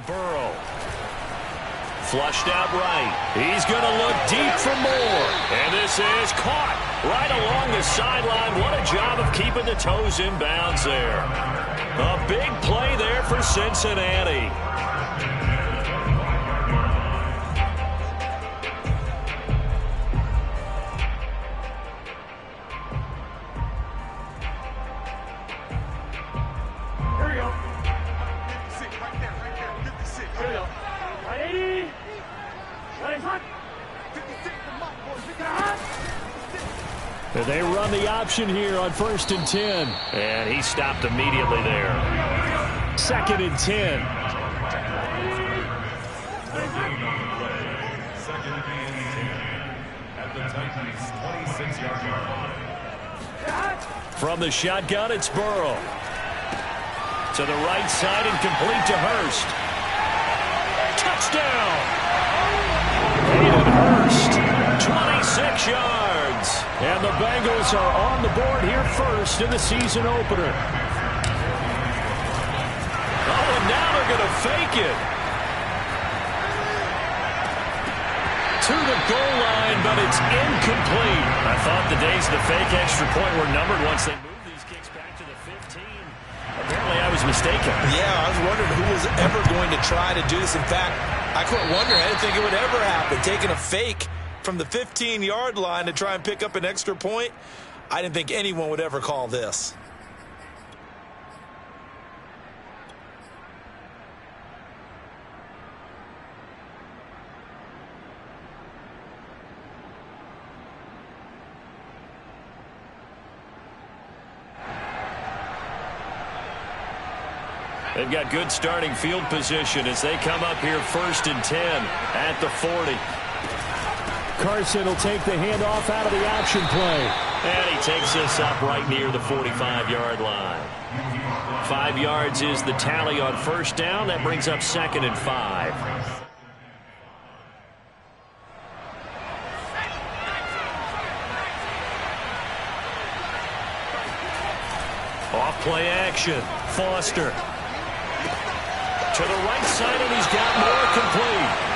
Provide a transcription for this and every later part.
Burrow. Flushed out right. He's going to look deep for more. And this is caught right along the sideline. What a job of keeping the toes in bounds there. A big play there for Cincinnati. They run the option here on 1st and 10. And he stopped immediately there. 2nd and 10. Second and 10 at the Titans' 26-yard line. From the shotgun, it's Burrow. To the right side and complete to Hurst. Touchdown! Hayden Hurst, 26 yards. And the Bengals are on the board here first in the season opener. Oh, and now they're going to fake it. To the goal line, but it's incomplete. I thought the days of the fake extra point were numbered once they moved these kicks back to the 15. Apparently, I was mistaken. Yeah, I was wondering who was ever going to try to do this. In fact, I couldn't wonder. I didn't think it would ever happen. Taking a fake from the 15-yard line to try and pick up an extra point, I didn't think anyone would ever call this. They've got good starting field position as they come up here 1st and 10 at the 40. Carson will take the handoff out of the option play. And he takes this up right near the 45-yard line. 5 yards is the tally on 1st down. That brings up 2nd and 5. Off play action. Foster. To the right side, and he's got more complete.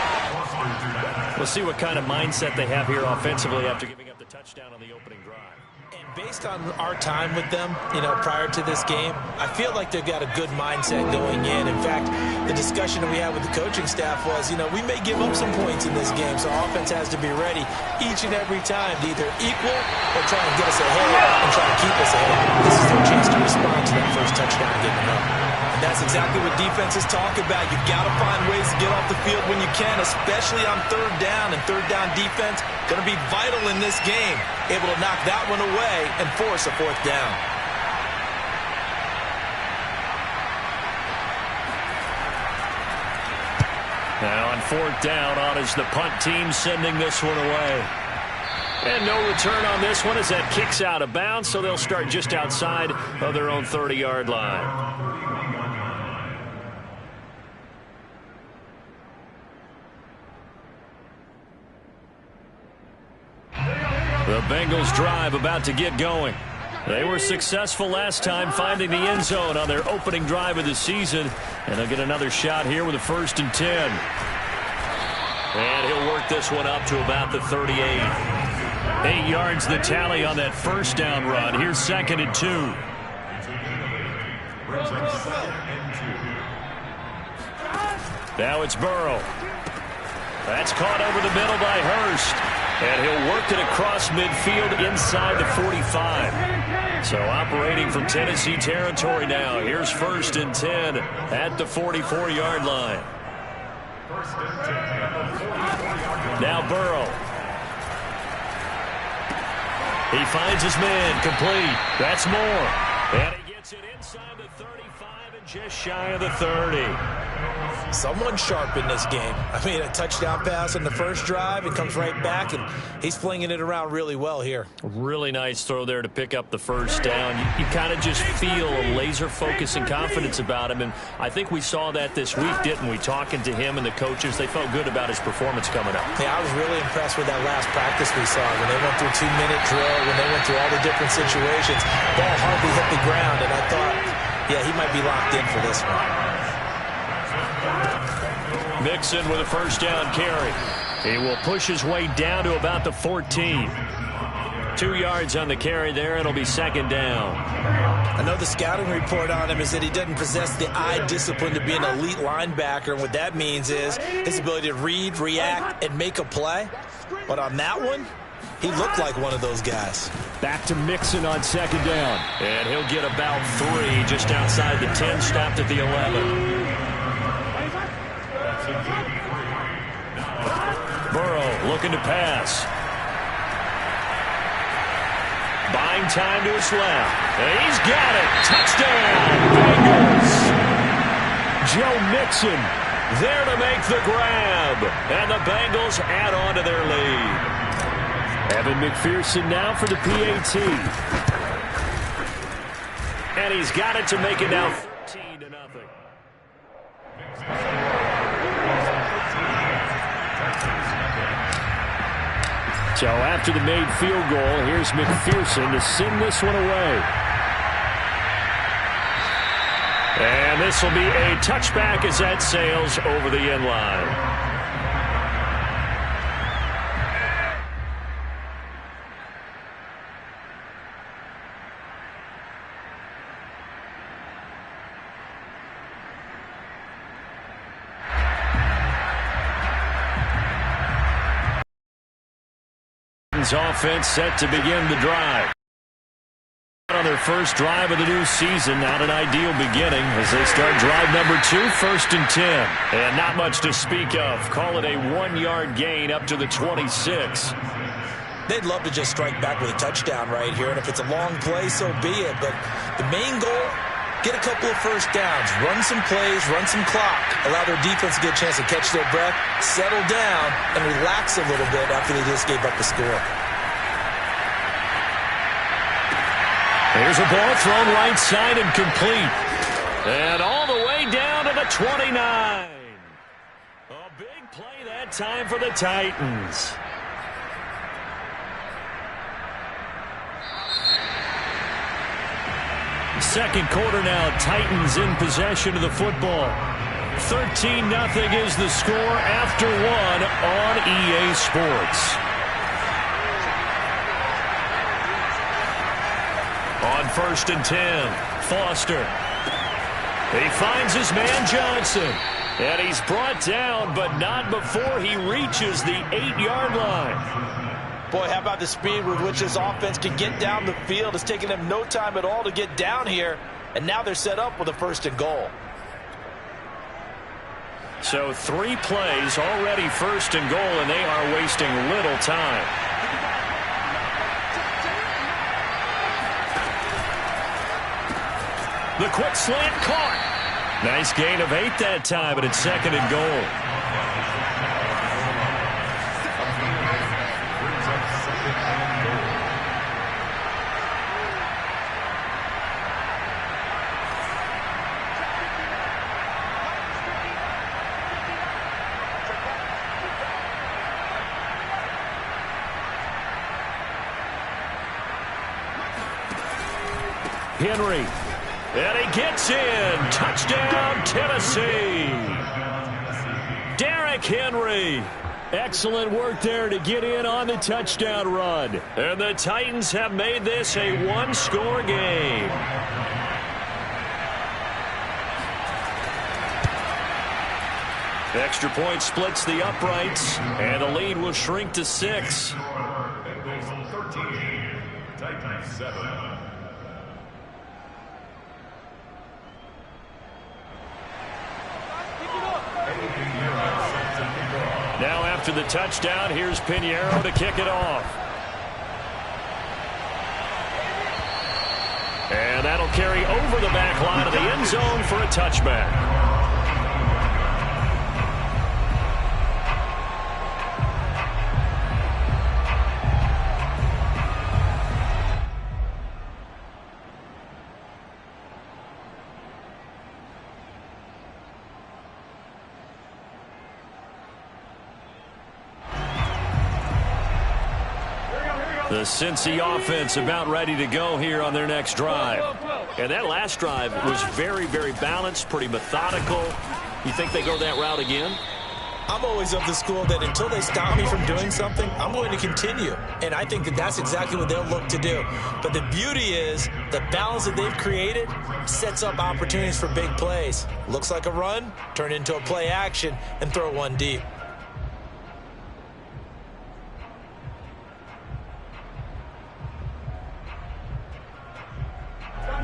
We'll see what kind of mindset they have here offensively after giving up the touchdown on the opening drive. And based on our time with them, prior to this game, I feel like they've got a good mindset going in. In fact, the discussion that we had with the coaching staff was, we may give up some points in this game, so our offense has to be ready each and every time to either equal or try and get us ahead and try to keep us ahead. This is their chance to respond to that first touchdown and get it up. And that's exactly what defenses talk about. You've got to find ways to get off the field when you can, especially on 3rd down. And 3rd down defense going to be vital in this game. Able to knock that one away and force a 4th down. Now on 4th down, on is the punt team sending this one away. And no return on this one as that kicks out of bounds, so they'll start just outside of their own 30-yard line. The Bengals drive about to get going. They were successful last time finding the end zone on their opening drive of the season. And they'll get another shot here with a 1st and 10. And he'll work this one up to about the 38. 8 yards the tally on that 1st down run. Here's 2nd and 2. Now it's Burrow. That's caught over the middle by Hurst. And he'll work it across midfield inside the 45. So operating from Tennessee territory now. Here's 1st and 10 at the 44-yard line. Now Burrow. He finds his man complete. That's more. And he gets it inside the 35 and just shy of the 30. Someone sharp in this game. I mean, a touchdown pass on the first drive. It comes right back, and he's flinging it around really well here. Really nice throw there to pick up the 1st down. You kind of just feel a laser focus and confidence about him, and I think we saw that this week, didn't we? Talking to him and the coaches, they felt good about his performance coming up. Yeah, I was really impressed with that last practice we saw when they went through 2-minute drill, when they went through all the different situations. Ball hardly hit the ground, and I thought, yeah, he might be locked in for this one. Mixon with a first down carry. He will push his way down to about the 14. 2 yards on the carry there. It'll be second down. I know the scouting report on him is that he doesn't possess the eye discipline to be an elite linebacker. And what that means is his ability to read, react, and make a play. But on that one, he looked like one of those guys. Back to Mixon on second down. And he'll get about 3 just outside the 10, stopped at the 11. Burrow looking to pass. Buying time to his left. And he's got it. Touchdown, Bengals. Joe Mixon there to make the grab. And the Bengals add on to their lead. Evan McPherson now for the PAT. And he's got it to make it now 13-0. So after the made field goal, here's McPherson to send this one away. And this will be a touchback as that sails over the end line. Offense set to begin the drive. On their first drive of the new season, not an ideal beginning as they start drive number 2, 1st and 10. And not much to speak of. Call it a 1-yard gain up to the 26. They'd love to just strike back with a touchdown right here, and if it's a long play, so be it. But the main goal, get a couple of first downs, run some plays, run some clock, allow their defense to get a chance to catch their breath, settle down, and relax a little bit after they just gave up the score. Here's a ball thrown right side and complete. And all the way down to the 29. A big play that time for the Titans. Second quarter now, Titans in possession of the football. 13-0 is the score after 1 on EA Sports. On 1st and 10, Foster. He finds his man Johnson. And he's brought down, but not before he reaches the 8-yard line. Boy, how about the speed with which this offense can get down the field? It's taken them no time at all to get down here. And now they're set up with a 1st and goal. So 3 plays already 1st and goal, and they are wasting little time. The quick slant caught. Nice gain of 8 that time, but it's 2nd and goal. Henry. And he gets in. Touchdown, Tennessee. Derrick Henry. Excellent work there to get in on the touchdown run. And the Titans have made this a 1-score game. Extra point splits the uprights, and the lead will shrink to 6. Bengals 13, Titans 7. Now after the touchdown, here's Pinheiro to kick it off. And that'll carry over the back line of the end zone for a touchback. The Cincy offense about ready to go here on their next drive. And that last drive was very, very balanced, pretty methodical. You think they go that route again? I'm always of the school that until they stop me from doing something, I'm going to continue. And I think that that's exactly what they'll look to do. But the beauty is the balance that they've created sets up opportunities for big plays. Looks like a run, turn into a play action, and throw one deep.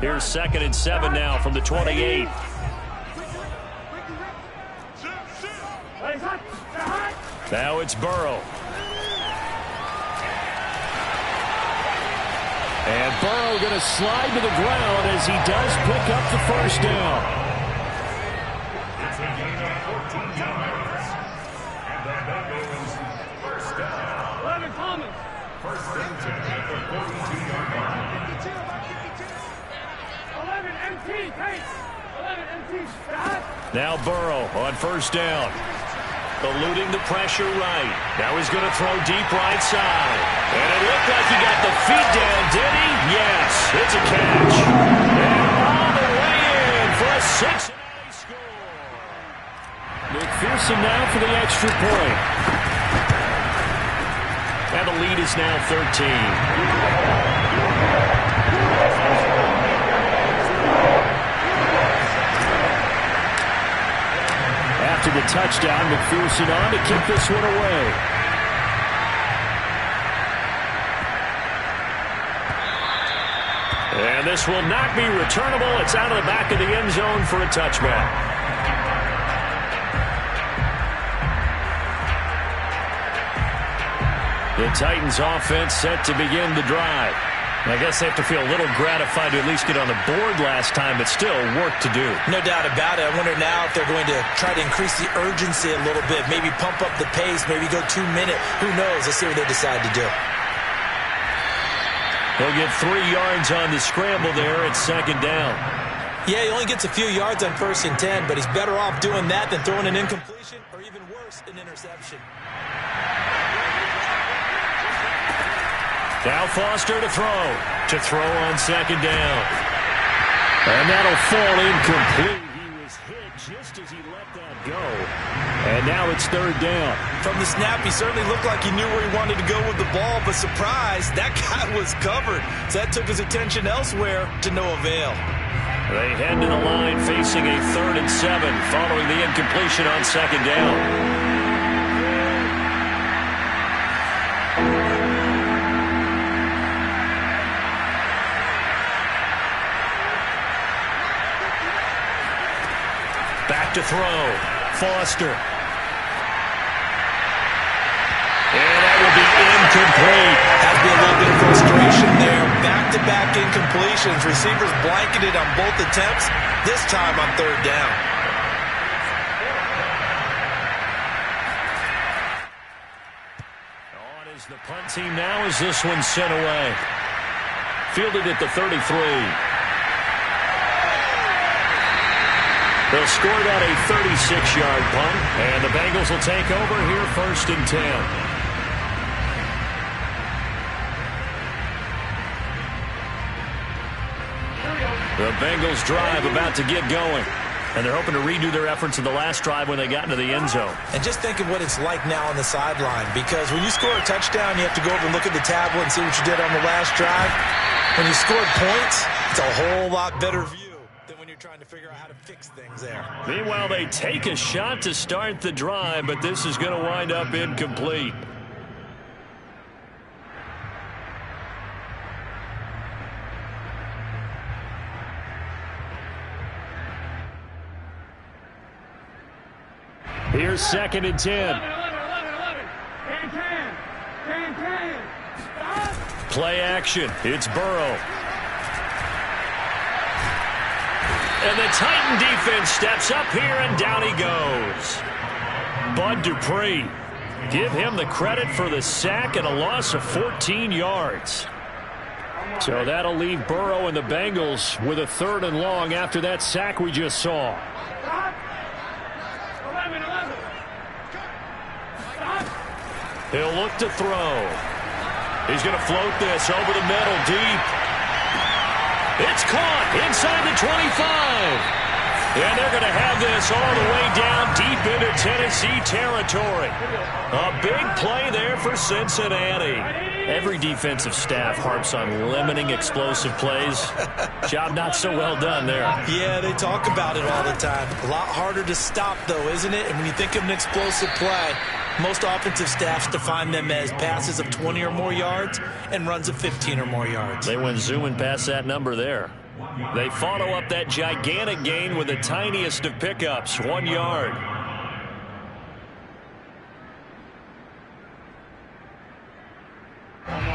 Here's 2nd and 7 now from the 28. Now it's Burrow. And Burrow going to slide to the ground as he does pick up the first down. It's a gain of 14 yards. And the Bengals first down. 11 Thomas. First and 10 at the 42-yard line. 11 MT, Pace. 11 MT, Scott. Now Burrow on first down. Eluding the pressure right. Now he's going to throw deep right side. And it looked like he got the feet down, did he? Yes, it's a catch. And all the way in for a Cincinnati score. McPherson now for the extra point. And the lead is now 13. After the touchdown, McPherson on to kick this one away. And this will not be returnable. It's out of the back of the end zone for a touchback. The Titans offense set to begin the drive. And I guess they have to feel a little gratified to at least get on the board last time, but still work to do. No doubt about it. I wonder now if they're going to try to increase the urgency a little bit, maybe pump up the pace, maybe go 2 minute. Who knows? Let's see what they decide to do. He'll get 3 yards on the scramble there at 2nd down. Yeah, he only gets a few yards on 1st and 10, but he's better off doing that than throwing an incompletion or even worse, an interception. Now Foster to throw. To throw on 2nd down. And that'll fall incomplete. He was hit just as he let that go. And now it's 3rd down. From the snap, he certainly looked like he knew where he wanted to go with the ball, but surprise, that guy was covered. So that took his attention elsewhere to no avail. They head to the line facing a 3rd and 7 following the incompletion on 2nd down. Back to throw. Foster. And that will be incomplete. Had to be a little bit of frustration there. Back-to-back incompletions. Receivers blanketed on both attempts, this time on 3rd down. On is the punt team now as this one's sent away. Fielded at the 33. They'll score that a 36-yard punt, and the Bengals will take over here 1st and 10. The Bengals drive about to get going, and they're hoping to redo their efforts in the last drive when they got into the end zone. And just think of what it's like now on the sideline, because when you score a touchdown, you have to go over and look at the tablet and see what you did on the last drive. When you scored points, it's a whole lot better view than when you're trying to figure out how to fix things there. Meanwhile, they take a shot to start the drive, but this is going to wind up incomplete. Here's 2nd and 10. 11. Play action. It's Burrow. And the Titan defense steps up here, and down he goes. Bud Dupree. Give him the credit for the sack and a loss of 14 yards. So that'll leave Burrow and the Bengals with a 3rd and long after that sack we just saw. He'll look to throw. He's going to float this over the middle deep. It's caught inside the 25. And they're going to have this all the way down deep into Tennessee territory. A big play there for Cincinnati. Every defensive staff harps on limiting explosive plays. Job not so well done there. Yeah, they talk about it all the time. A lot harder to stop, though, isn't it? And when you think of an explosive play, most offensive staffs define them as passes of 20 or more yards and runs of 15 or more yards. They went zooming past that number there. They follow up that gigantic gain with the tiniest of pickups, 1 yard.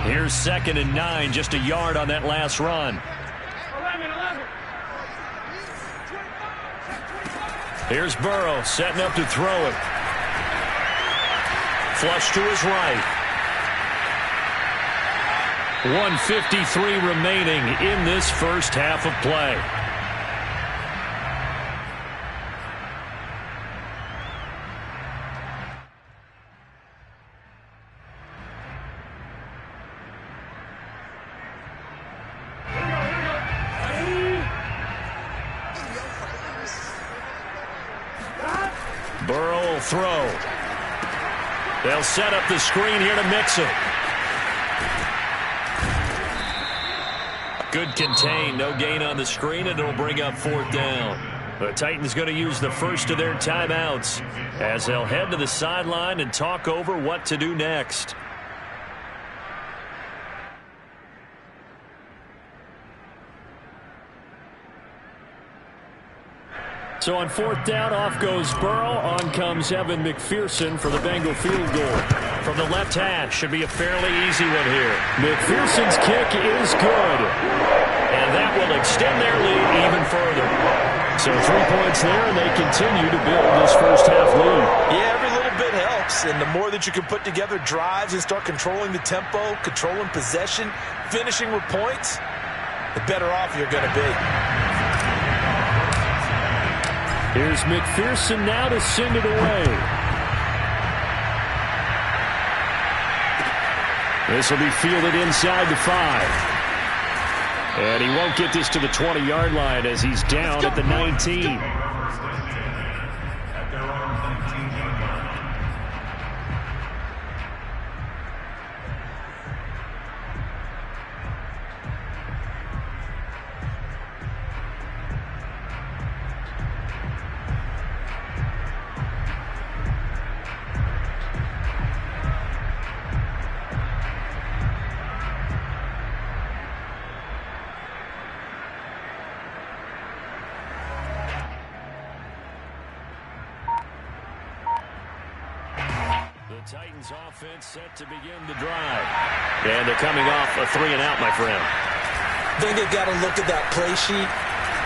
Here's 2nd and 9, just a yard on that last run. 11. Here's Burrow setting up to throw it. Flush to his right. 1:53 remaining in this first half of play. Burrow will throw. They'll set up the screen here to mix it. Good contain, no gain on the screen, and it'll bring up 4th down. The Titans going to use the first of their timeouts as they'll head to the sideline and talk over what to do next. So on 4th down, off goes Burrow. On comes Evan McPherson for the Bengal field goal. From the left hash, should be a fairly easy one here. McPherson's kick is good. And that will extend their lead even further. So 3 points there, and they continue to build this first half lead. Yeah, every little bit helps. And the more that you can put together drives and start controlling the tempo, controlling possession, finishing with points, the better off you're going to be. Here's McPherson now to send it away. This will be fielded inside the 5. And he won't get this to the 20-yard line as he's down at the 19. The Titans offense set to begin the drive. And they're coming off a 3-and-out, my friend. I think they've got to look at that play sheet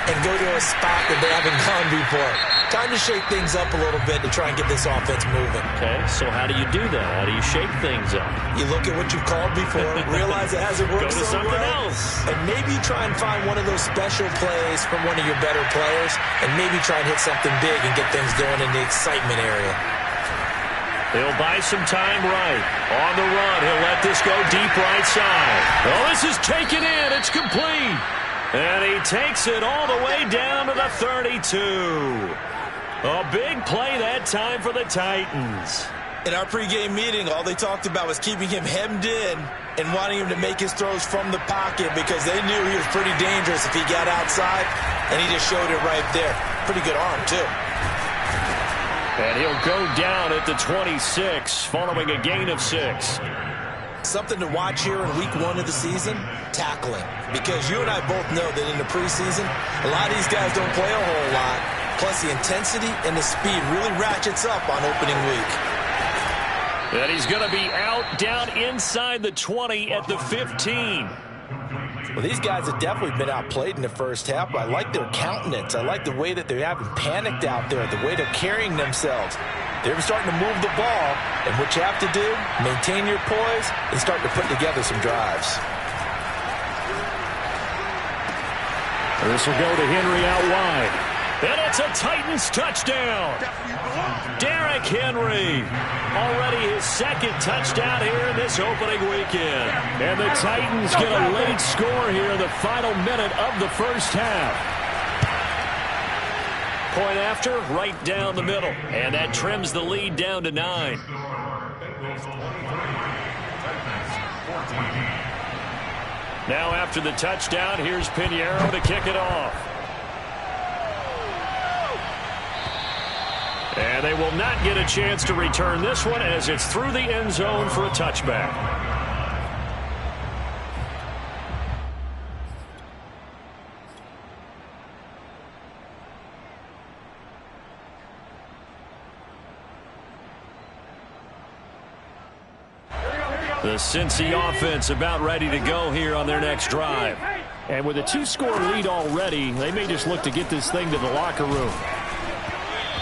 and go to a spot that they haven't gone before. Time to shake things up a little bit to try and get this offense moving. Okay, so how do you do that? How do you shake things up? You look at what you've called before, realize it hasn't worked Go to so something well, else. and maybe try and find one of those special plays from one of your better players, and maybe try and hit something big and get things going in the excitement area. He'll buy some time right. On the run, he'll let this go deep right side. Oh, this is taken in. It's complete. And he takes it all the way down to the 32. A big play that time for the Titans. In our pregame meeting, all they talked about was keeping him hemmed in and wanting him to make his throws from the pocket because they knew he was pretty dangerous if he got outside, and he just showed it right there. Pretty good arm, too. And he'll go down at the 26 following a gain of 6. Something to watch here in week 1 of the season, tackling. Because you and I both know that in the preseason, a lot of these guys don't play a whole lot. Plus the intensity and the speed really ratchets up on opening week. And he's going to be out down inside the 20 at the 15. Well, these guys have definitely been outplayed in the first half, but I like their countenance. I like the way that they haven't panicked out there, the way they're carrying themselves. They're starting to move the ball, and what you have to do, maintain your poise and start to put together some drives. This will go to Henry out wide. And it's a Titans touchdown. Derrick Henry, already his second touchdown here in this opening weekend. And the Titans get a late score here in the final minute of the first half. point after, right down the middle. And that trims the lead down to 9. Now after the touchdown, here's Pinheiro to kick it off. And they will not get a chance to return this one as it's through the end zone for a touchback. The Cincy offense about ready to go here on their next drive. And with a 2-score lead already, they may just look to get this thing to the locker room.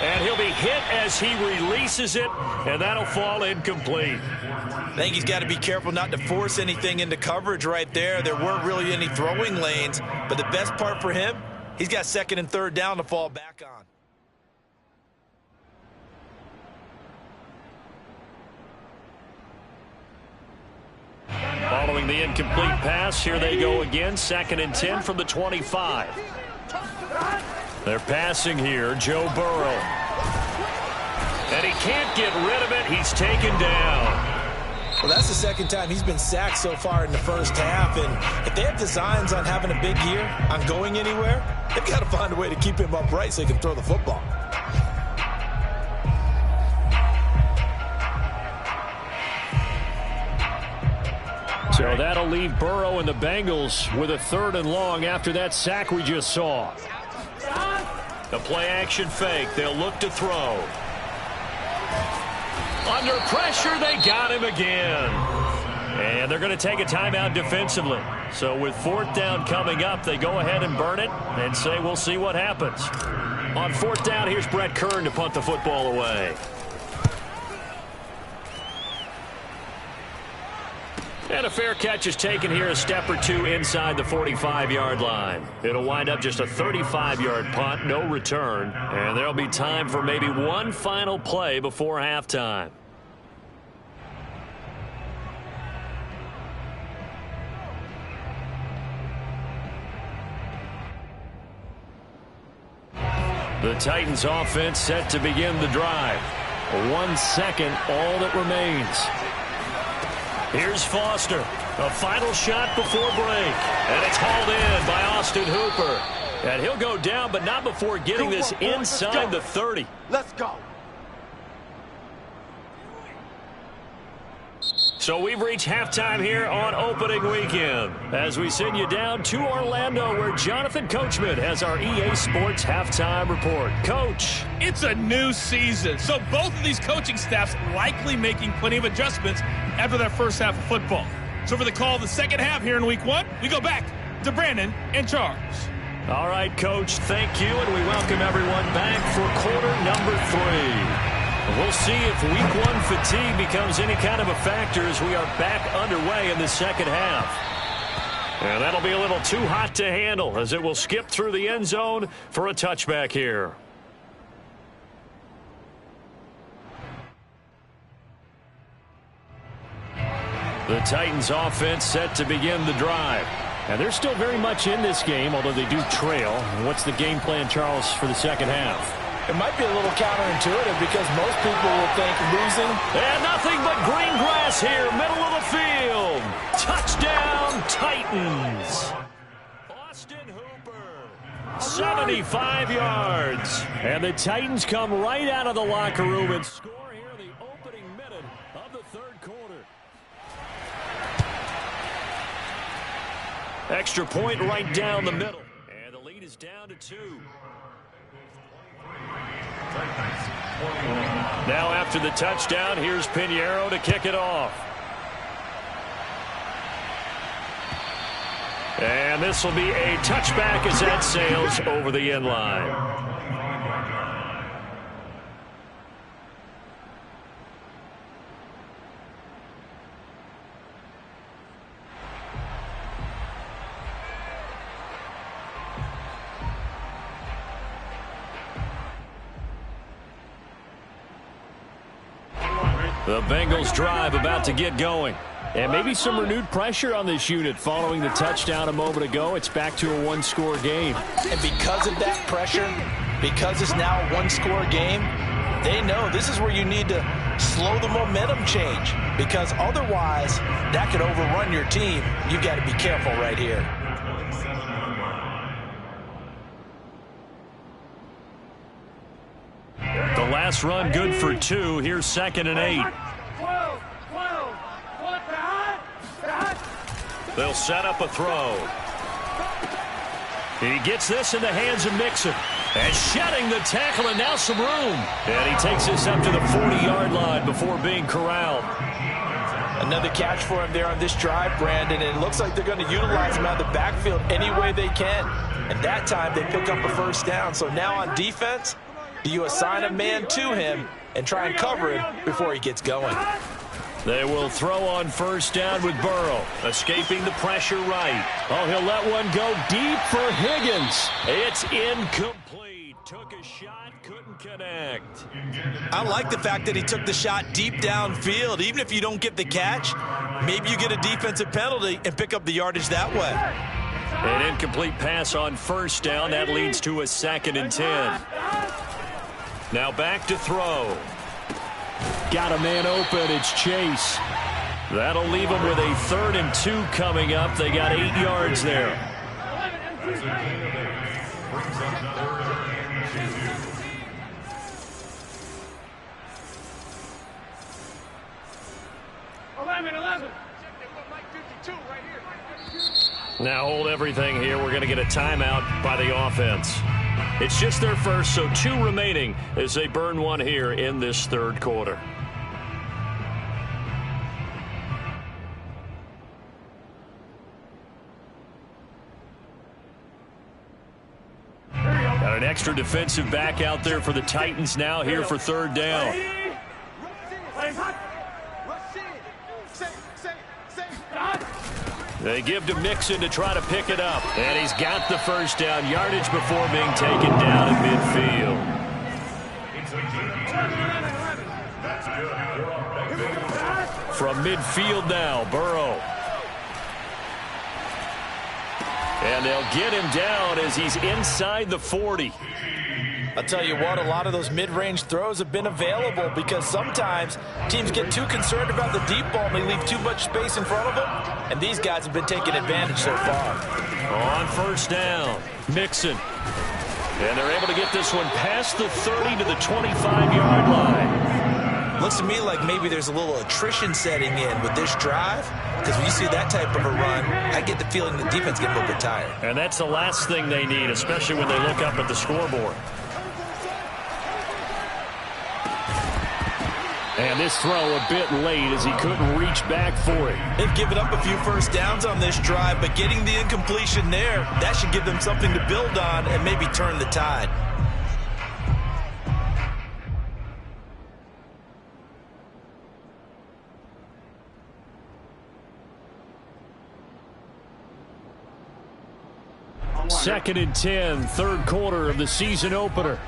And he'll be hit as he releases it, and that'll fall incomplete. I think he's got to be careful not to force anything into coverage right there. There weren't really any throwing lanes, but the best part for him, he's got 2nd and 3rd down to fall back on. Following the incomplete pass, here they go again. 2nd and 10 from the 25. They're passing here, Joe Burrow. And he can't get rid of it. He's taken down. Well, that's the 2nd time he's been sacked so far in the first half. And if they have designs on having a big year, on going anywhere, they've got to find a way to keep him upright so he can throw the football. So that'll leave Burrow and the Bengals with a 3rd and long after that sack we just saw. The play action fake. They'll look to throw. Under pressure, they got him again. And they're going to take a timeout defensively. So with 4th down coming up, they go ahead and burn it and say we'll see what happens. On 4th down, here's Brett Kern to punt the football away. And a fair catch is taken here a step or two inside the 45-yard line. It'll wind up just a 35-yard punt, no return. And there'll be time for maybe one final play before halftime. The Titans offense set to begin the drive. 1 second, all that remains. Here's Foster. A final shot before break. And it's hauled in by Austin Hooper. And he'll go down, but not before getting this inside the 30. Let's go. So we've reached halftime here on opening weekend as we send you down to Orlando where Jonathan Coachman has our EA Sports halftime report. Coach. It's a new season, so both of these coaching staffs likely making plenty of adjustments after that first half of football. So for the call of the second half here in week 1, we go back to Brandon and Charles. All right, Coach, thank you, and we welcome everyone back for quarter number 3. We'll see if week 1 fatigue becomes any kind of a factor as we are back underway in the second half. And that'll be a little too hot to handle as it will skip through the end zone for a touchback here. The Titans offense set to begin the drive. And they're still very much in this game, although they do trail. What's the game plan, Charles, for the second half? It might be a little counterintuitive because most people will think losing. And nothing but green grass here, middle of the field. Touchdown, Titans. Austin Hooper, 75 yards. And the Titans come right out of the locker room and score Here in the opening minute of the third quarter. Extra point right down the middle. And the lead is down to 2. Now after the touchdown, here's Pinheiro to kick it off. And this will be a touchback as that sails over the end line. The Bengals drive about to get going. And maybe some renewed pressure on this unit following the touchdown a moment ago. It's back to a 1-score game. And because of that pressure, because it's now a one-score game, they know this is where you need to slow the momentum change, because otherwise that could overrun your team. You've got to be careful right here. The last run good for 2. Here's 2nd and 8. They'll set up a throw. He gets this in the hands of Mixon. And shedding the tackle, and now some room. And he takes this up to the 40-yard line before being corralled. Another catch for him there on this drive, Brandon. And it looks like they're going to utilize him out of the backfield any way they can. And that time they pick up a first down. So now on defense, you assign a man to him and try and cover him before he gets going. They will throw on first down with Burrow, escaping the pressure right. Oh, he'll let one go deep for Higgins. It's incomplete. Took a shot, couldn't connect. I like the fact that he took the shot deep downfield. Even if you don't get the catch, maybe you get a defensive penalty and pick up the yardage that way. An incomplete pass on first down. That leads to a 2nd and 10. Now back to throw. Got a man open. It's Chase. That'll leave them with a 3rd and 2 coming up. They got 8 yards there. Now hold everything here. We're going to get a timeout by the offense. It's just their first, so 2 remaining as they burn one here in this 3rd quarter. Got an extra defensive back out there for the Titans now here for 3rd down. They give to Mixon to try to pick it up. And he's got the first down. Yardage before being taken down at midfield. From midfield now, Burrow. And they'll get him down as he's inside the 40. I'll tell you what, a lot of those mid-range throws have been available because sometimes teams get too concerned about the deep ball and they leave too much space in front of them, and these guys have been taking advantage so far. On first down, Mixon. And they're able to get this one past the 30 to the 25-yard line. Looks to me like maybe there's a little attrition setting in with this drive, because when you see that type of a run, I get the feeling the defense getting a little bit tired. And that's the last thing they need, especially when they look up at the scoreboard. And this throw a bit late as he couldn't reach back for it. They've given up a few first downs on this drive, but getting the incompletion there, that should give them something to build on and maybe turn the tide. Second and 10, 3rd quarter of the season opener.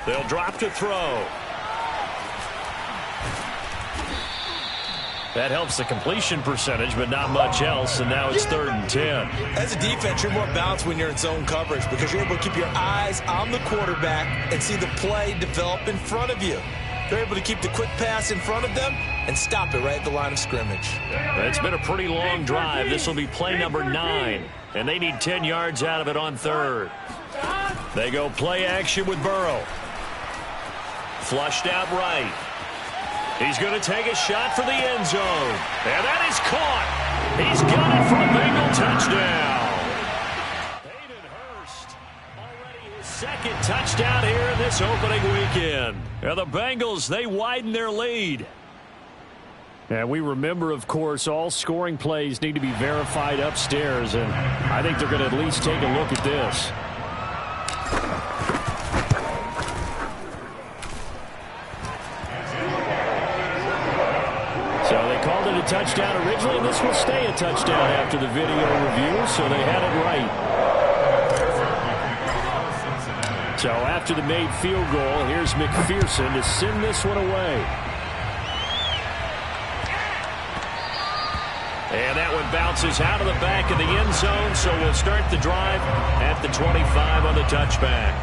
They'll drop to throw. That helps the completion percentage, but not much else, and now it's 3rd and 10. As a defense, you're more balanced when you're in zone coverage because you're able to keep your eyes on the quarterback and see the play develop in front of you. They're able to keep the quick pass in front of them and stop it right at the line of scrimmage. It's been a pretty long drive. This will be play number 9, and they need 10 yards out of it on 3rd. They go play action with Burrow. Flushed out right. He's going to take a shot for the end zone. And that is caught. He's got it for a Bengal touchdown. Hayden Hurst, already his 2nd touchdown here in this opening weekend. And the Bengals, they widen their lead. And we remember, of course, all scoring plays need to be verified upstairs. And I think they're going to at least take a look at this. So they called it a touchdown originally, and this will stay a touchdown after the video review, so they had it right. So after the made field goal, here's McPherson to send this one away. And that one bounces out of the back of the end zone, so we'll start the drive at the 25 on the touchback.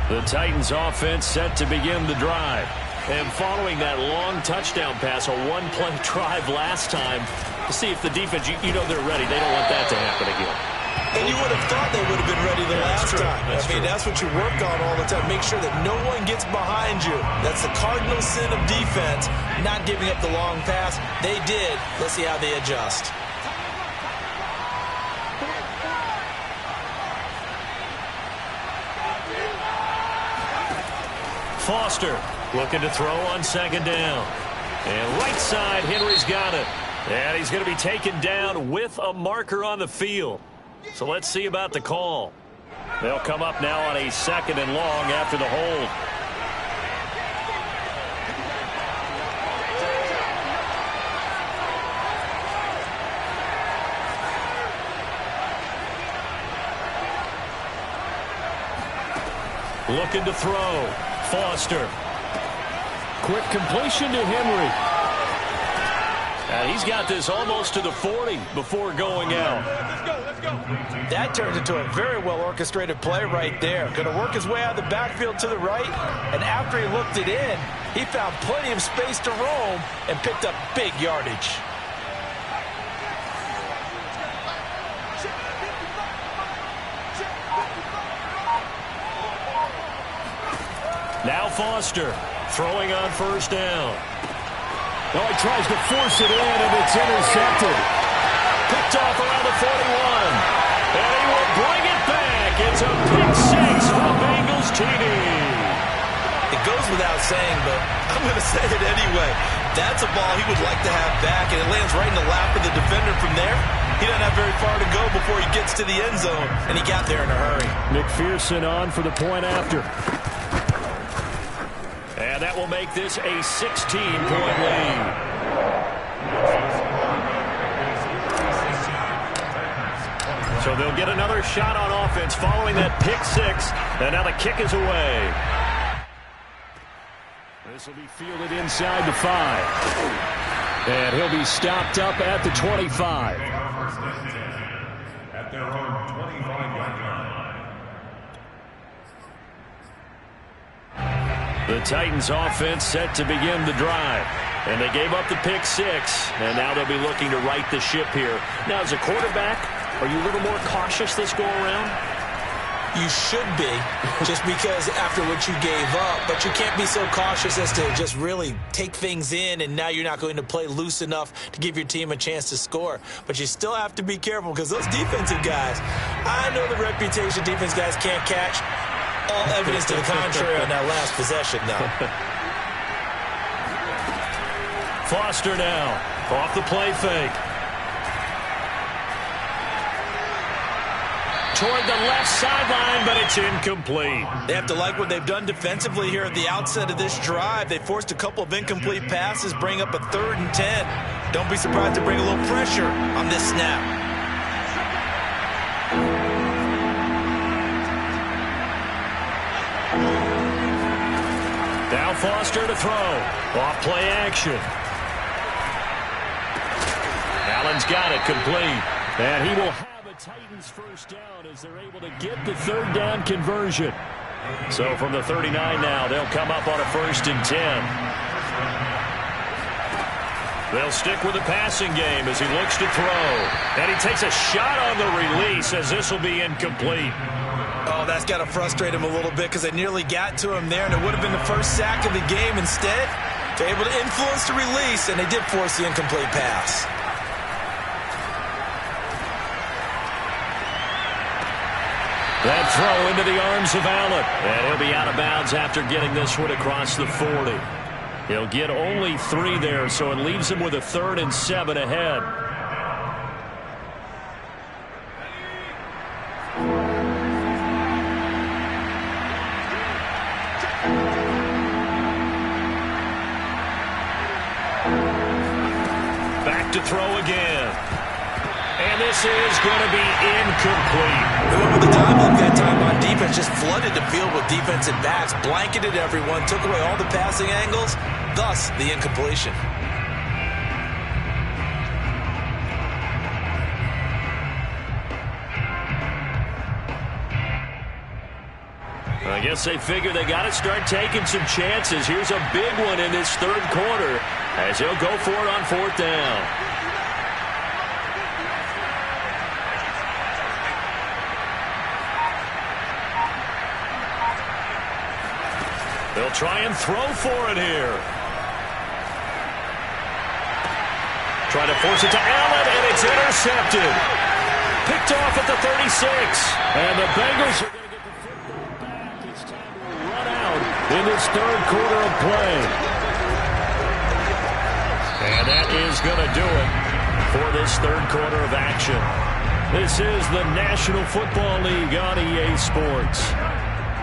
The Titans offense set to begin the drive. And following that long touchdown pass, a one-play drive last time, to see if the defense, you know they're ready. They don't want that to happen again. And you would have thought they would have been ready the last time. That's what you work on all the time. Make sure that no one gets behind you. That's the cardinal sin of defense, not giving up the long pass. They did. Let's see how they adjust. Foster looking to throw on second down. And right side, Henry's got it. And he's going to be taken down with a marker on the field. So let's see about the call. They'll come up now on a 2nd and long after the hold. Looking to throw. Foster. Quick completion to Henry. And he's got this almost to the 40 before going out. Let's go. That turned into a very well-orchestrated play right there. Going to work his way out of the backfield to the right, and after he looked it in, he found plenty of space to roam and picked up big yardage. Now Foster throwing on first down. Oh, he tries to force it in, and it's intercepted. Picked off around the 41. And he will bring it back. It's a pick six for the Bengals TD. It goes without saying, but I'm going to say it anyway. That's a ball he would like to have back, and it lands right in the lap of the defender from there. He doesn't have very far to go before he gets to the end zone, and he got there in a hurry. McPherson on for the point after. And that will make this a 16-point lead. So they'll get another shot on offense following that pick six. And now the kick is away. This will be fielded inside the 5. And he'll be stopped up at the 25. At their own 25-yard line. The Titans offense set to begin the drive. And they gave up the pick six. And now they'll be looking to right the ship here. Now, as a quarterback, are you a little more cautious this go around? You should be, just because after what you gave up. But you can't be so cautious as to just really take things in, and now you're not going to play loose enough to give your team a chance to score. But you still have to be careful, because those defensive guys, I know the reputation defense guys can't catch. All evidence to the contrary on that last possession, though. Foster now, off the play fake. Toward the left sideline, but it's incomplete. They have to like what they've done defensively here at the outset of this drive. They forced a couple of incomplete passes, bring up a 3rd and 10. Don't be surprised to bring a little pressure on this snap. Now Foster to throw. Off play action. Allen's got it complete. And he will have a Titans first down as they're able to get the 3rd down conversion. So from the 39 now, they'll come up on a 1st and 10. They'll stick with the passing game as he looks to throw. And he takes a shot on the release as this will be incomplete. Oh, that's got to frustrate him a little bit, because they nearly got to him there, and it would have been the first sack of the game. Instead, they're able to influence the release, and they did force the incomplete pass. That throw into the arms of Allen. And he'll be out of bounds after getting this one across the 40. He'll get only 3 there, so it leaves him with a 3rd and 7 ahead. Back to throw again. And this is going to be incomplete. They went with the time look that time on defense, just flooded the field with defensive backs, blanketed everyone, took away all the passing angles, thus the incompletion. I guess they figure they got to start taking some chances. Here's a big one in this third quarter as he'll go for it on fourth down. They'll try and throw for it here. Try to force it to Allen, and it's intercepted. Picked off at the 36. And the Bengals are going to get the football back. It's time to run out in this third quarter of play. And that is going to do it for this third quarter of action. This is the National Football League on EA Sports.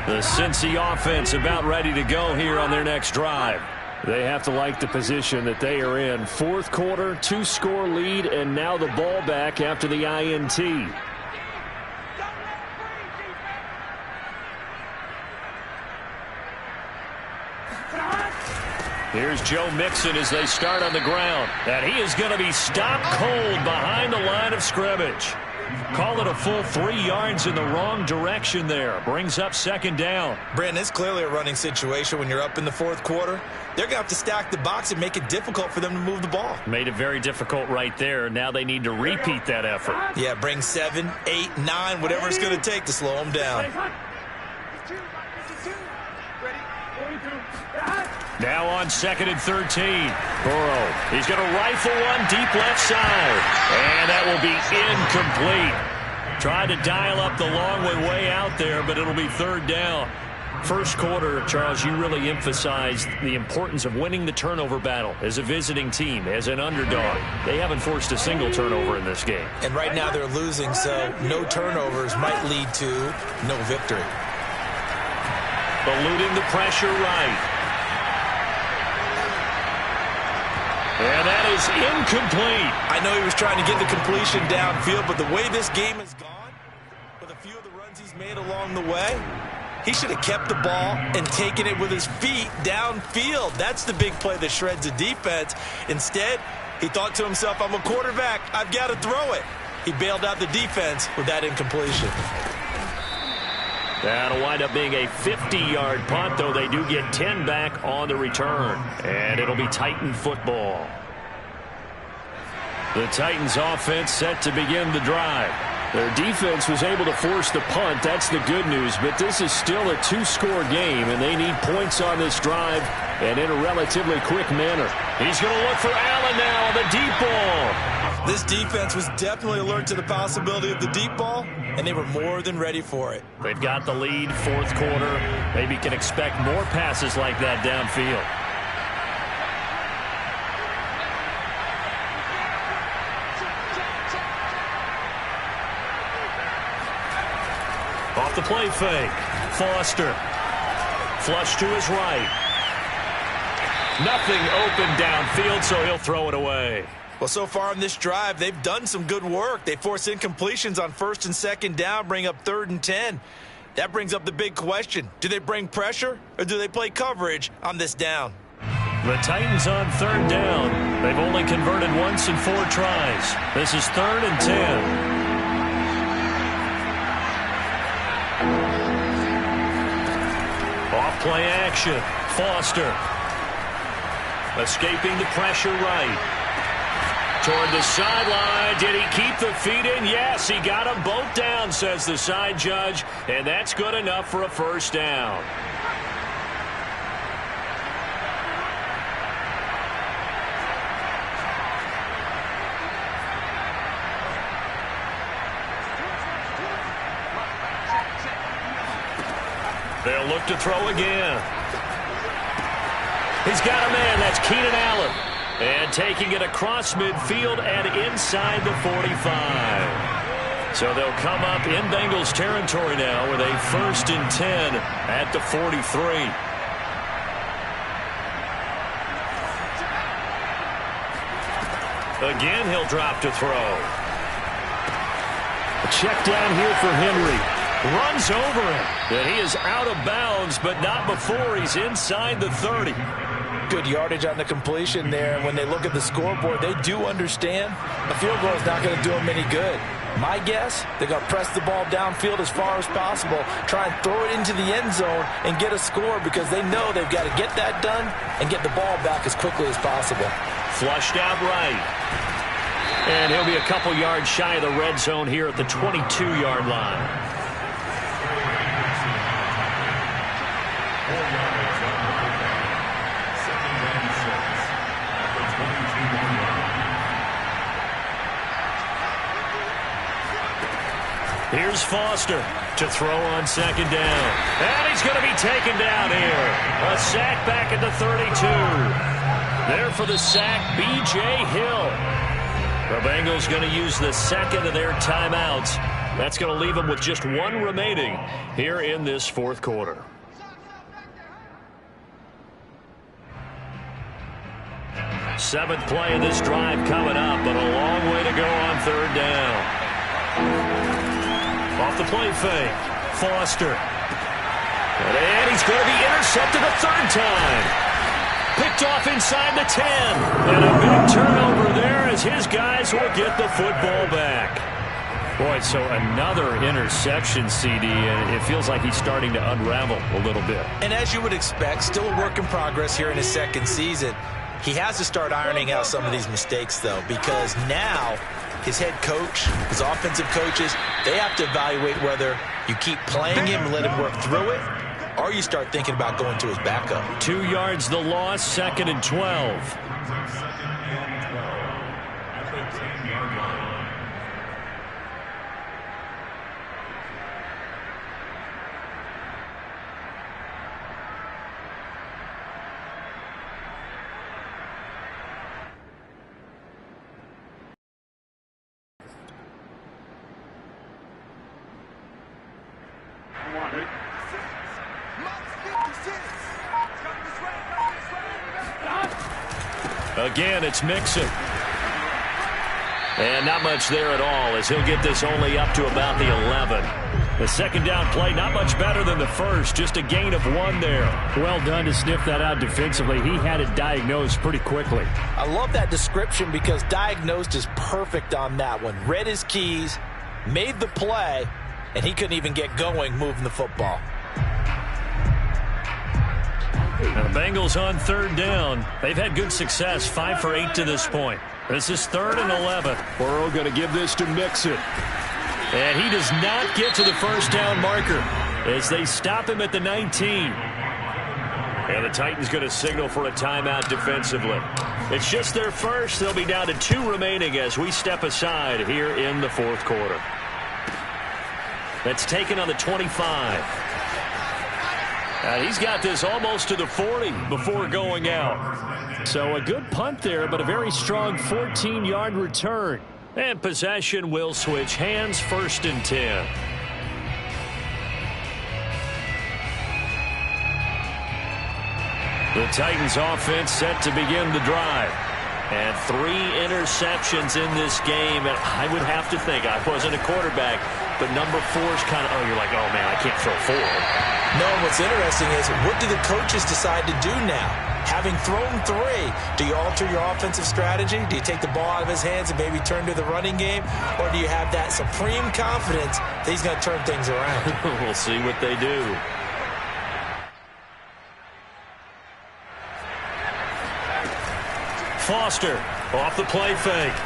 The Cincy offense about ready to go here on their next drive. They have to like the position that they are in. Fourth quarter, 2-score lead, and now the ball back after the INT. Here's Joe Mixon as they start on the ground. And he is going to be stopped cold behind the line of scrimmage. Call it a full 3 yards in the wrong direction there. Brings up second down. Brandon, it's clearly a running situation when you're up in the fourth quarter. They're going to have to stack the box and make it difficult for them to move the ball. Made it very difficult right there. Now they need to repeat that effort. Yeah, bring 7, 8, 9, whatever it's going to take to slow them down. Now on 2nd and 13. Burrow. He's going to rifle one deep left side. And that will be incomplete. Tried to dial up the long way out there, but it'll be third down. First quarter, Charles, you really emphasized the importance of winning the turnover battle as a visiting team, as an underdog. They haven't forced a single turnover in this game. And right now they're losing, so no turnovers might lead to no victory. Eluding the pressure right. And that is incomplete. I know he was trying to get the completion downfield, but the way this game has gone, with a few of the runs he's made along the way, he should have kept the ball and taken it with his feet downfield. That's the big play that shreds the defense. Instead, he thought to himself, I'm a quarterback. I've got to throw it. He bailed out the defense with that incompletion. That'll wind up being a 50-yard punt, though they do get 10 back on the return. And it'll be Titan football. The Titans offense set to begin the drive. Their defense was able to force the punt. That's the good news. But this is still a 2-score game, and they need points on this drive and in a relatively quick manner. He's going to look for Allen now on the deep ball. This defense was definitely alert to the possibility of the deep ball, and they were more than ready for it. They've got the lead, fourth quarter. Maybe can expect more passes like that downfield. Off the play fake. Foster. Flush to his right. Nothing open downfield, so he'll throw it away. Well, so far on this drive, they've done some good work. They force incompletions on 1st and 2nd down, bring up 3rd and 10. That brings up the big question. Do they bring pressure, or do they play coverage on this down? The Titans on 3rd down. They've only converted once in 4 tries. This is 3rd and 10. Off-play action. Foster. Escaping the pressure right. Toward the sideline. Did he keep the feet in? Yes, he got them both down, says the side judge. And that's good enough for a first down. They'll look to throw again. He's got a man. That's Keenan Allen. And taking it across midfield and inside the 45. So they'll come up in Bengals territory now with a 1st and 10 at the 43. Again, he'll drop to throw. check down here for Henry. Runs over him. And he is out of bounds, but not before he's inside the 30. Good yardage on the completion there. And when they look at the scoreboard, they do understand a field goal is not going to do them any good. My guess, they're going to press the ball downfield as far as possible, try and throw it into the end zone and get a score because they know they've got to get that done and get the ball back as quickly as possible. Flushed out right. And he'll be a couple yards shy of the red zone here at the 22-yard line. Here's Foster to throw on second down. And he's going to be taken down here. A sack back at the 32. There for the sack, B.J. Hill. The Bengals going to use the second of their timeouts. That's going to leave them with just one remaining here in this fourth quarter. Seventh play of this drive coming up, but a long way to go on third down. Off the play fake, Foster. And he's going to be intercepted a third time. Picked off inside the 10. And a big turnover there as his guys will get the football back. Boy, so another interception, CD, and it feels like he's starting to unravel a little bit. And as you would expect, still a work in progress here in his second season. He has to start ironing out some of these mistakes, though, because now his head coach, his offensive coaches, they have to evaluate whether you keep playing him and let him work through it, or you start thinking about going to his backup. 2 yards the loss, second and 12. Again, it's Mixon. And not much there at all as he'll get this only up to about the 11. The second down play, not much better than the first, just a gain of 1 there. Well done to sniff that out defensively. He had it diagnosed pretty quickly. I love that description because diagnosed is perfect on that one. Read his keys, made the play, and he couldn't even get going moving the football. Now the Bengals on third down. They've had good success, 5 for 8 to this point. This is 3rd and 11. Burrow going to give this to Mixon. And he does not get to the first down marker as they stop him at the 19. And the Titans going to signal for a timeout defensively. It's just their first. They'll be down to 2 remaining as we step aside here in the fourth quarter. That's taken on the 25. And he's got this almost to the 40 before going out. So a good punt there, but a very strong 14-yard return. And possession will switch hands, 1st and 10. The Titans offense set to begin the drive. And 3 interceptions in this game. And I would have to think, I wasn't a quarterback, but number 4 is kind of, oh, you're like, oh, man, I can't throw 4. No, what's interesting is what do the coaches decide to do now? Having thrown 3, do you alter your offensive strategy? Do you take the ball out of his hands and maybe turn to the running game? Or do you have that supreme confidence that he's going to turn things around? We'll see what they do. Foster off the play fake.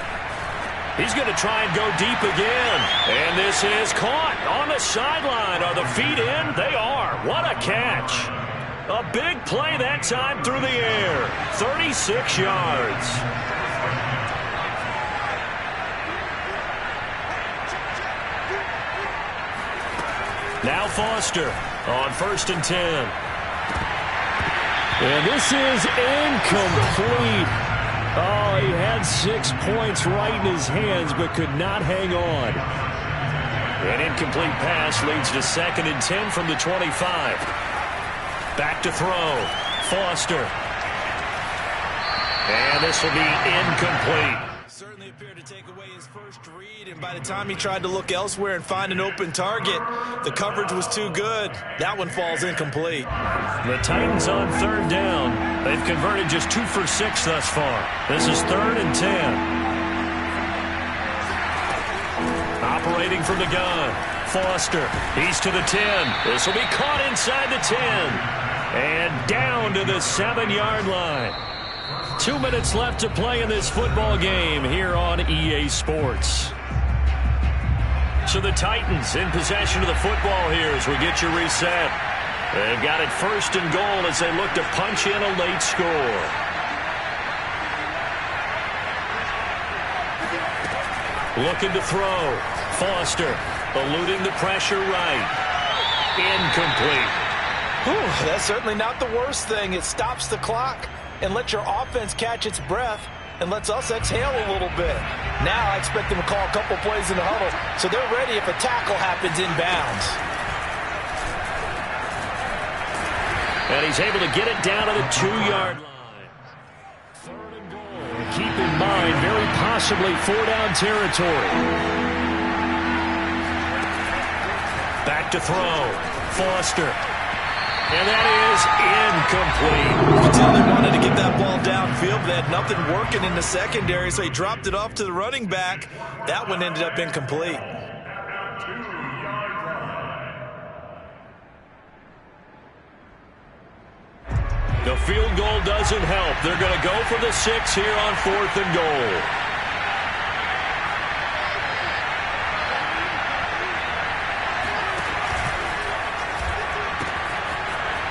He's going to try and go deep again. And this is caught on the sideline. Are the feet in? They are. What a catch. A big play that time through the air. 36 yards. Now Foster on 1st and 10. And this is incomplete. Oh, he had 6 points right in his hands, but could not hang on. An incomplete pass leads to 2nd and 10 from the 25. Back to throw. Foster. And this will be incomplete. Certainly appeared to take away his first read, and by the time he tried to look elsewhere and find an open target, the coverage was too good. That one falls incomplete. The Titans on third down. They've converted just 2 for 6 thus far. This is 3rd and 10. Operating from the gun, Foster. He's to the 10. This will be caught inside the 10. And down to the 7-yard line. 2 minutes left to play in this football game here on EA Sports. So the Titans in possession of the football here as we get you reset. They've got it 1st and goal as they look to punch in a late score. Looking to throw. Foster eluding the pressure right. Incomplete. Whew, that's certainly not the worst thing. It stops the clock and lets your offense catch its breath and lets us exhale a little bit. Now I expect them to call a couple plays in the huddle so they're ready if a tackle happens inbounds. And he's able to get it down to the 2-yard line. 3rd and goal. Keep in mind, very possibly 4-down territory. Back to throw. Foster. And that is incomplete. You could tell they wanted to get that ball downfield, but they had nothing working in the secondary, so he dropped it off to the running back. That one ended up incomplete. The field goal doesn't help. They're going to go for the 6 here on 4th and goal.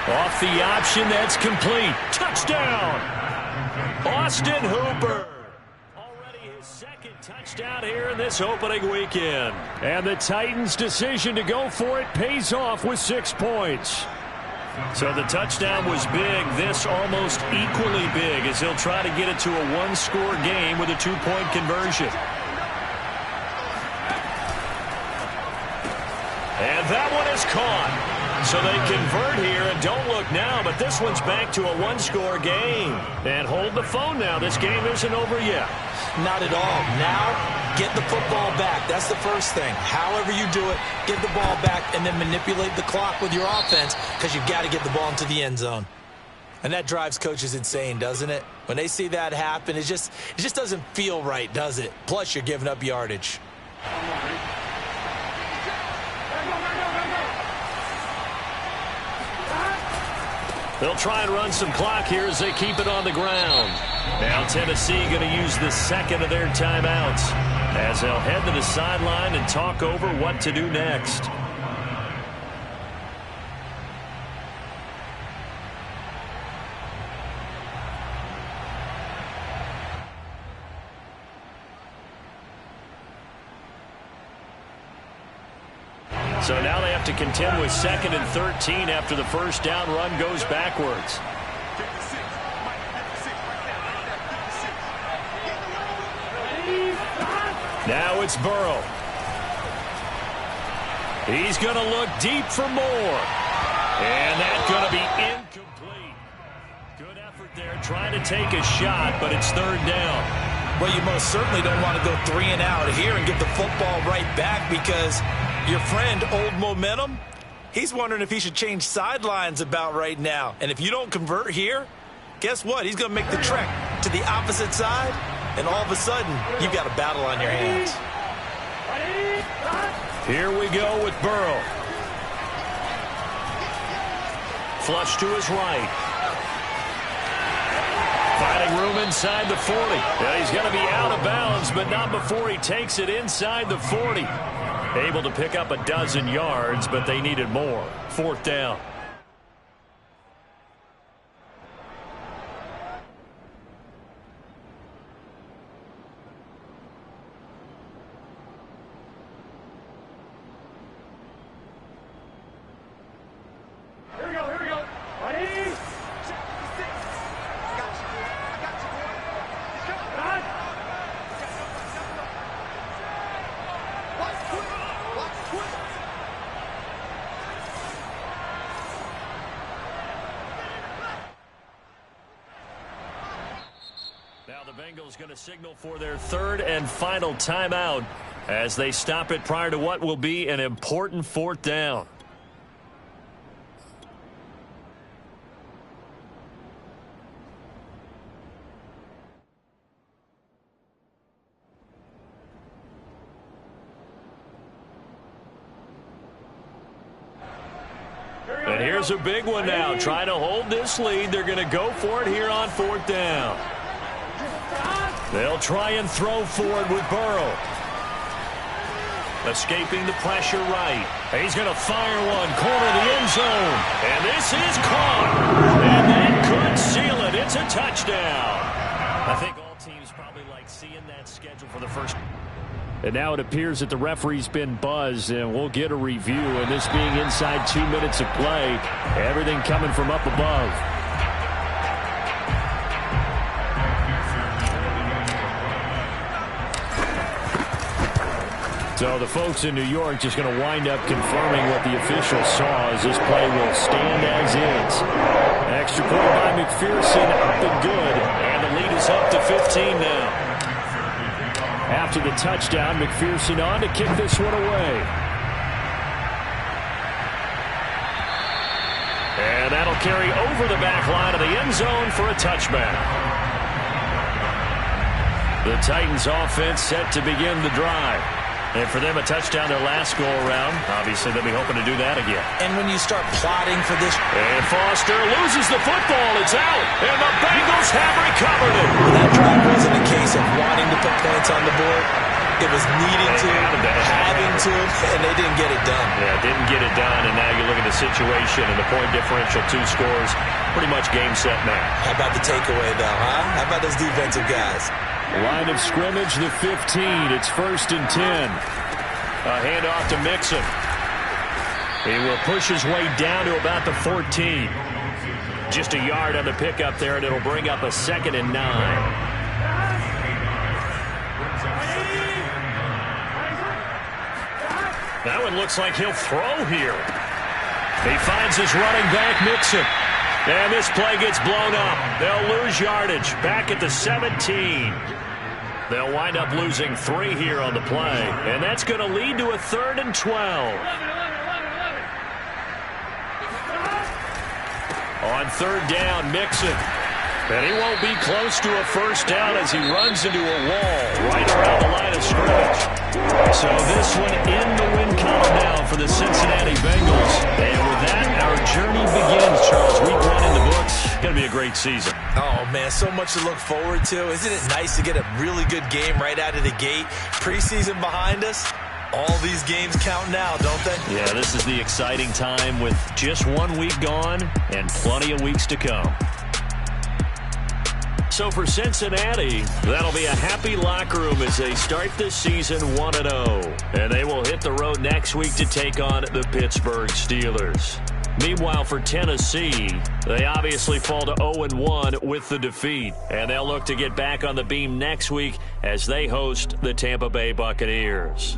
Off the option, that's complete. Touchdown! Austin Hooper. Already his 2nd touchdown here in this opening weekend. And the Titans' decision to go for it pays off with 6 points. So the touchdown was big. This almost equally big as he'll try to get it to a 1-score game with a 2-point conversion. And that one is caught. So they convert here, and don't look now, but this one's back to a 1-score game. And hold the phone now. This game isn't over yet. Not at all. Now, get the football back. That's the first thing. However you do it, get the ball back and then manipulate the clock with your offense because you've got to get the ball into the end zone. And that drives coaches insane, doesn't it? When they see that happen, it just doesn't feel right, does it? Plus, you're giving up yardage. They'll try and run some clock here as they keep it on the ground. Now Tennessee going to use the 2nd of their timeouts as they'll head to the sideline and talk over what to do next. So now they have to contend with 2nd and 13 after the first down run goes backwards. Now it's Burrow. He's going to look deep for more. And that's going to be incomplete. Good effort there trying to take a shot, but it's 3rd down. Well, you most certainly don't want to go 3 and out here and get the football right back because your friend, Old Momentum, he's wondering if he should change sidelines about right now. And if you don't convert here, guess what? He's going to make the trek to the opposite side, and all of a sudden, you've got a battle on your hands. Here we go with Burrow. Flush to his right. Finding room inside the 40. Yeah, he's going to be out of bounds, but not before he takes it inside the 40. Able to pick up a dozen yards, but they needed more. 4th down. Here we go. Ready? Bengals going to signal for their third and final timeout as they stop it prior to what will be an important fourth down. And here's a big one now. Trying to hold this lead. They're going to go for it here on fourth down. They'll try and throw for it with Burrow. Escaping the pressure right. He's going to fire one. Corner of the end zone. And this is caught. And that could seal it. It's a touchdown. I think all teams probably like seeing that schedule for the first. And now it appears that the referee's been buzzed, and we'll get a review. And this being inside 2 minutes of play, everything coming from up above. So the folks in New York just going to wind up confirming what the official saw, as this play will stand as is. Extra point by McPherson, up and good. And the lead is up to 15 now. After the touchdown, McPherson on to kick this one away. And that'll carry over the back line of the end zone for a touchback. The Titans offense set to begin the drive. And for them, a touchdown their last go-around. Obviously, they'll be hoping to do that again. And when you start plotting for this... And Foster loses the football. It's out. And the Bengals have recovered it. That drive wasn't a case of wanting to put points on the board. It was needing to, having to, and they didn't get it done. Yeah, didn't get it done, and now you look at the situation and the point differential, 2 scores, pretty much game, set, match. How about the takeaway, though, huh? How about those defensive guys? Line of scrimmage, the 15. It's 1st and 10. A handoff to Mixon. He will push his way down to about the 14. Just a yard on the pickup there, and it'll bring up a 2nd and 9. That one looks like he'll throw here. He finds his running back, Mixon. And this play gets blown up. They'll lose yardage back at the 17. They'll wind up losing 3 here on the play. And that's going to lead to a 3rd and 12. On 3rd down, Mixon. And he won't be close to a first down as he runs into a wall right around the line of scrimmage. So this one in the win column now for the Cincinnati Bengals. And with that, our journey begins, Charles. Week 1 in the books. Going to be a great season. Oh, man, so much to look forward to. Isn't it nice to get a really good game right out of the gate? Preseason behind us. All these games count now, don't they? Yeah, this is the exciting time with just 1 week gone and plenty of weeks to come. So for Cincinnati, that'll be a happy locker room as they start this season 1-0. And they will hit the road next week to take on the Pittsburgh Steelers. Meanwhile, for Tennessee, they obviously fall to 0-1 with the defeat. And they'll look to get back on the beam next week as they host the Tampa Bay Buccaneers.